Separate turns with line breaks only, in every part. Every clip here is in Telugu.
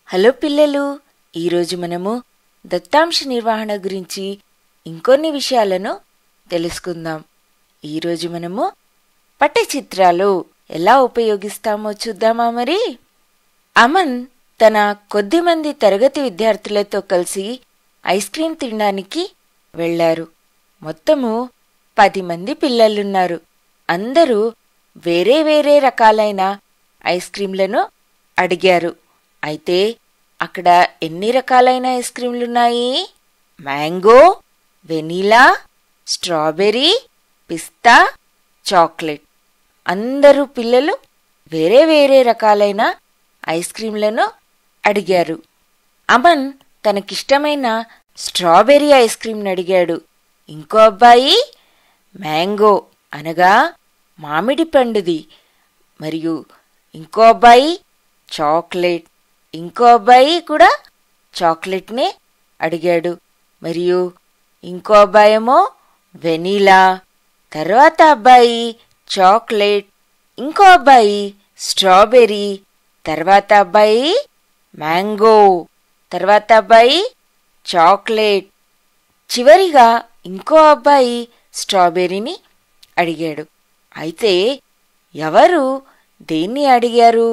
హలో పిల్లలు, ఈరోజు మనము దత్తాంశ నిర్వహణ గురించి ఇంకొన్ని విషయాలను తెలుసుకుందాం. ఈరోజు మనము పటచిత్రాలు ఎలా ఉపయోగిస్తామో చూద్దామా మరి. అమన్ తన కొద్దిమంది తరగతి విద్యార్థులతో కలిసి ఐస్ క్రీం తినడానికి వెళ్లారు. మొత్తము 10 మంది పిల్లలున్నారు. అందరూ వేరే వేరే రకాలైన ఐస్ క్రీంలను అడిగారు. అయితే అక్కడ ఎన్ని రకాలైన ఐస్ క్రీంలున్నాయి? మ్యాంగో, వెనీలా, స్ట్రాబెర్రీ, పిస్తా, చాక్లెట్. అందరూ పిల్లలు వేరే వేరే రకాలైన ఐస్ క్రీంలను అడిగారు. అమన్ తనకిష్టమైన స్ట్రాబెర్రీ ఐస్ క్రీంను అడిగాడు. ఇంకో అబ్బాయి మ్యాంగో అనగా మామిడి పండుది, మరియు ఇంకో అబ్బాయి చాక్లెట్, ఇంకో అబ్బాయి కూడా చాక్లెట్నే అడిగాడు. మరియు ఇంకో అబ్బాయేమో వెనీలా, తర్వాత అబ్బాయి చాక్లెట్, ఇంకో అబ్బాయి స్ట్రాబెర్రీ, తర్వాత అబ్బాయి మ్యాంగో, తర్వాత అబ్బాయి చాక్లెట్, చివరిగా ఇంకో అబ్బాయి స్ట్రాబెర్రీని అడిగాడు. అయితే ఎవరు దేన్ని అడిగారు,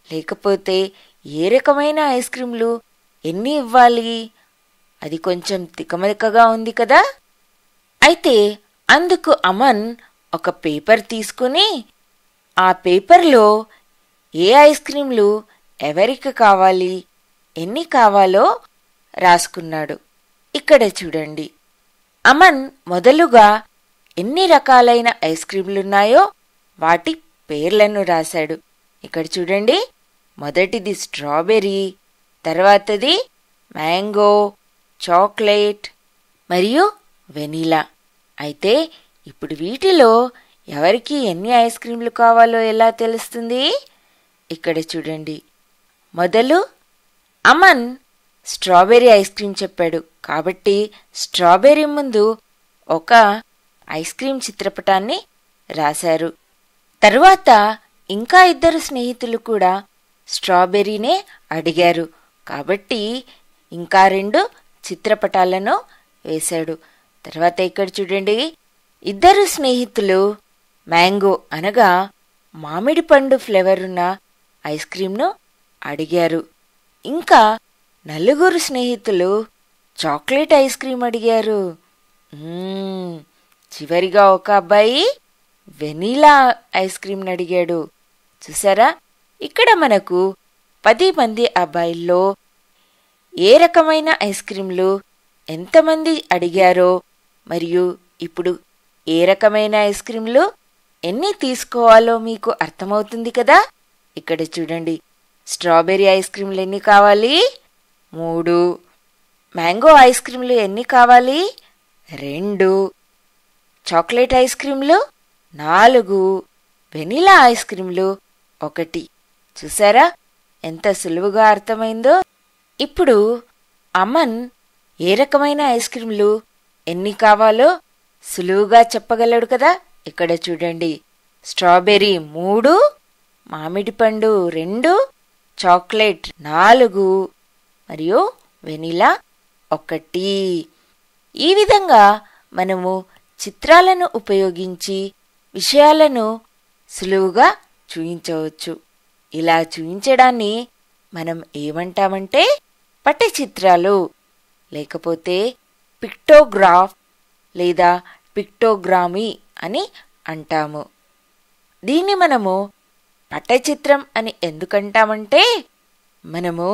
లేకపోతే ఏ రకమైన ఐస్ క్రీంలు ఎన్ని ఇవ్వాలి? అది కొంచెం తికమతికగా ఉంది కదా. అయితే అందుకు అమన్ ఒక పేపర్ తీసుకుని ఆ పేపర్లో ఏ ఐస్ క్రీంలు ఎవరికి కావాలి, ఎన్ని కావాలో రాసుకున్నాడు. ఇక్కడ చూడండి, అమన్ మొదలుగా ఎన్ని రకాలైన ఐస్ క్రీంలున్నాయో వాటి పేర్లను రాశాడు. ఇక్కడ చూడండి, మొదటిది స్ట్రాబెర్రీ, తర్వాతది మ్యాంగో, చాక్లెట్ మరియు వెనీలా. అయితే ఇప్పుడు వీటిలో ఎవరికి ఎన్ని ఐస్ క్రీంలు కావాలో ఎలా తెలుస్తుంది? ఇక్కడ చూడండి, మొదలు అమన్ స్ట్రాబెర్రీ ఐస్ క్రీం చెప్పాడు కాబట్టి స్ట్రాబెర్రీ ముందు ఒక ఐస్ క్రీం చిత్రపటాన్ని రాశారు. తరువాత ఇంకా 2 స్నేహితులు కూడా స్ట్రాబెర్రీనే అడిగారు కాబట్టి ఇంకా 2 చిత్రపటాలను వేశాడు. తర్వాత ఇక్కడ చూడండి, 2 స్నేహితులు మ్యాంగో అనగా మామిడి పండు ఫ్లేవర్ ఉన్న ఐస్ క్రీంను అడిగారు. ఇంకా 4 స్నేహితులు చాక్లెట్ ఐస్ క్రీం అడిగారు. చివరిగా ఒక అబ్బాయి వెనీలా ఐస్ క్రీంను అడిగాడు. చూసారా, ఇక్కడ మనకు 10 మంది అబ్బాయిల్లో ఏ రకమైన ఐస్ క్రీంలు ఎంతమంది అడిగారో, మరియు ఇప్పుడు ఏ రకమైన ఐస్ క్రీంలు ఎన్ని తీసుకోవాలో మీకు అర్థమవుతుంది కదా. ఇక్కడ చూడండి, స్ట్రాబెర్రీ ఐస్ క్రీంలు ఎన్ని కావాలి? 3. మ్యాంగో ఐస్ క్రీంలు ఎన్ని కావాలి? 2. చాక్లెట్ ఐస్ క్రీంలు 4. వెనిలా ఐస్ క్రీంలు 1. చూసారా ఎంత సులువుగా అర్థమైందో. ఇప్పుడు అమన్ ఏ రకమైన ఐస్ క్రీంలు ఎన్ని కావాలో సులువుగా చెప్పగలడు కదా. ఇక్కడ చూడండి, స్ట్రాబెర్రీ 3, మామిడి పండు 2, చాక్లెట్ 4 మరియు వెనిలా 1. ఈ విధంగా మనము చిత్రాలను ఉపయోగించి విషయాలను సులువుగా చూయించవచ్చు. ఇలా చూయించడాన్ని మనం ఏమంటామంటే పటచిత్రాలు, లేకపోతే పిక్టోగ్రాఫ్ లేదా పిక్టోగ్రామీ అని అంటాము. దీన్ని మనము పటచిత్రం అని ఎందుకంటామంటే మనము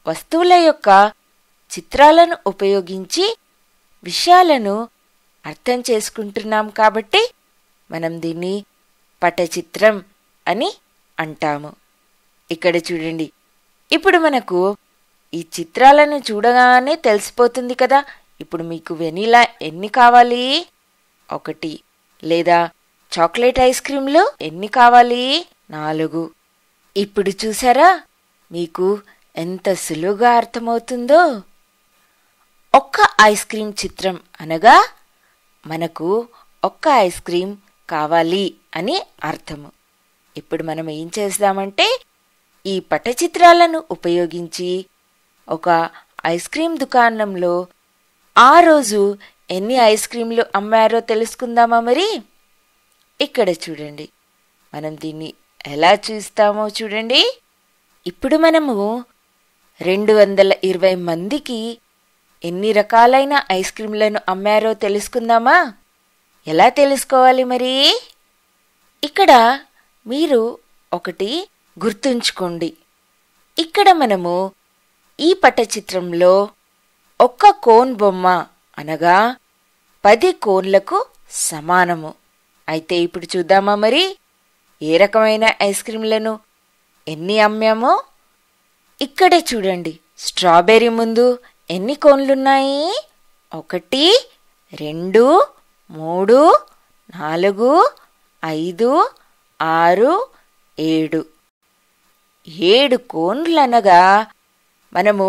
వస్తువుల యొక్క చిత్రాలను ఉపయోగించి విషయాలను అర్థం చేసుకుంటున్నాం కాబట్టి మనం దీన్ని పటచిత్రం అని అంటాము. ఇక్కడ చూడండి, ఇప్పుడు మనకు ఈ చిత్రాలను చూడగానే తెలిసిపోతుంది కదా. ఇప్పుడు మీకు వెనీలా ఎన్ని కావాలి? 1. లేదా చాక్లెట్ ఐస్ క్రీంలు ఎన్ని కావాలి? 4. ఇప్పుడు చూసారా మీకు ఎంత సులువుగా అర్థమవుతుందో. ఒక్క ఐస్ క్రీం చిత్రం అనగా మనకు ఒక్క ఐస్ క్రీం కావాలి అని అర్థము. ఇప్పుడు మనం ఏం చేద్దామంటే ఈ పటచిత్రాలను ఉపయోగించి ఒక ఐస్ క్రీం దుకాణంలో ఆ రోజు ఎన్ని ఐస్ క్రీంలు అమ్మారో తెలుసుకుందామా మరి? ఇక్కడ చూడండి, మనం దీన్ని ఎలా చూస్తామో చూడండి. ఇప్పుడు మనము 220 మందికి ఎన్ని రకాలైన ఐస్ క్రీంలను అమ్మారో తెలుసుకుందామా? ఎలా తెలుసుకోవాలి మరి? ఇక్కడ మీరు ఒకటి గుర్తుంచుకోండి. ఇక్కడ మనము ఈ పటచిత్రంలో ఒక్క కోన్ బొమ్మ అనగా 10 కోన్లకు సమానము. అయితే ఇప్పుడు చూద్దామా మరి ఏ రకమైన ఐస్ క్రీంలను ఎన్ని అమ్మామో? ఇక్కడే చూడండి, స్ట్రాబెర్రీ ముందు ఎన్ని కోన్లున్నాయి? 1 2 3 4 5 6 7 7 కోన్లనగా మనము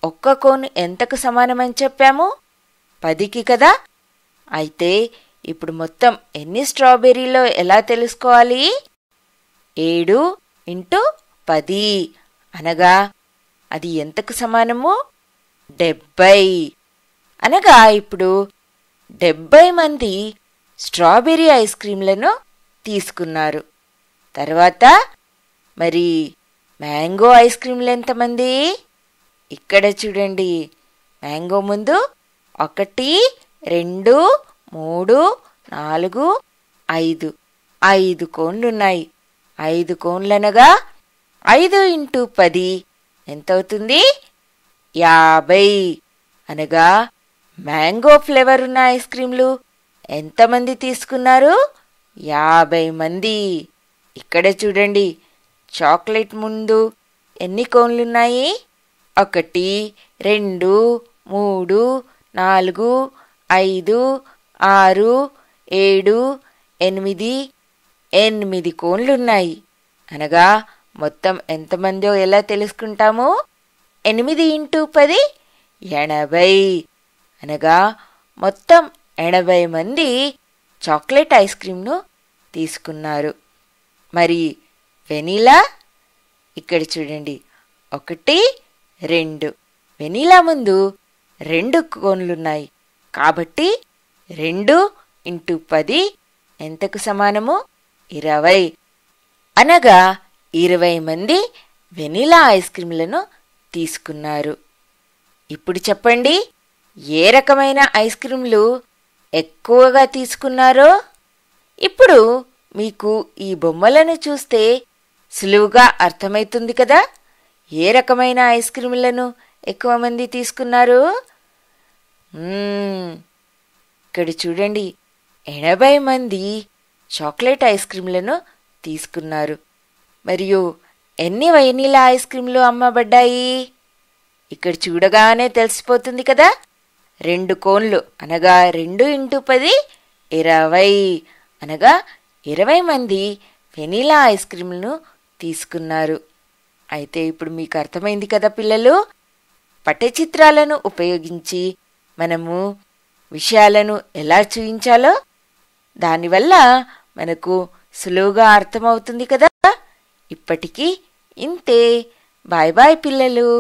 ఒక్క కోన్ ఎంతకు సమానమని చెప్పాము? 10కి కదా. అయితే ఇప్పుడు మొత్తం ఎన్ని స్ట్రాబెర్రీలో ఎలా తెలుసుకోవాలి? 7 × 10 అనగా అది ఎంతకు సమానము? 70. అనగా ఇప్పుడు 70 మంది స్ట్రాబెర్రీ ఐస్ క్రీంలను తీసుకున్నారు. తర్వాత మరి మ్యాంగో ఐస్ క్రీంలు ఎంతమంది? ఇక్కడ చూడండి, మ్యాంగో ముందు 1 2 3 4 5 5 కోన్లున్నాయి. 5 కోన్లనగా 5 × 10 ఎంతవుతుంది? 50. అనగా మ్యాంగో ఫ్లేవర్ ఉన్న ఐస్ క్రీంలు ఎంతమంది తీసుకున్నారు? 50 మంది. ఇక్కడ చూడండి, చాక్లెట్ ముందు ఎన్ని కోన్లున్నాయి? 1 2 3 4 5 6 7 8 8 కోన్లున్నాయి. అనగా మొత్తం ఎంతమందో ఎలా తెలుసుకుంటాము? 8 × 10 80. అనగా మొత్తం 80 మంది చాక్లెట్ ఐస్ క్రీంను తీసుకున్నారు. మరి వెనీలా ఇక్కడ చూడండి, 1 2 వెనీలా ముందు 2 కోన్లున్నాయి. కాబట్టి 2 × 10 ఎంతకు సమానము? 20. అనగా 20 మంది వెనీలా ఐస్ క్రీంలను తీసుకున్నారు. ఇప్పుడు చెప్పండి, ఏ రకమైన ఐస్ క్రీంలు ఎక్కువగా తీసుకున్నారో? ఇప్పుడు మీకు ఈ బొమ్మలను చూస్తే సులువుగా అర్థమైతుంది కదా ఏ రకమైన ఐస్ క్రీంలను ఎక్కువ మంది తీసుకున్నారు. ఇక్కడ చూడండి, 80 మంది చాక్లెట్ ఐస్ క్రీంలను తీసుకున్నారు. మరియు ఎన్ని వెనీలా ఐస్ క్రీంలు అమ్మబడ్డాయి? ఇక్కడ చూడగానే తెలిసిపోతుంది కదా, 2 కోన్లు అనగా 2 × 10 20. అనగా 20 మంది వెనీలా ఐస్ క్రీంలను తీసుకున్నారు. అయితే ఇప్పుడు మీకు అర్థమైంది కదా పిల్లలు, పటచిత్రాలను ఉపయోగించి మనము విషయాలను ఎలా చూయించాలో. దానివల్ల మనకు సులువుగా అర్థమవుతుంది కదా. ఇప్పటికీ ఇంతే. బాయ్ బాయ్ పిల్లలు.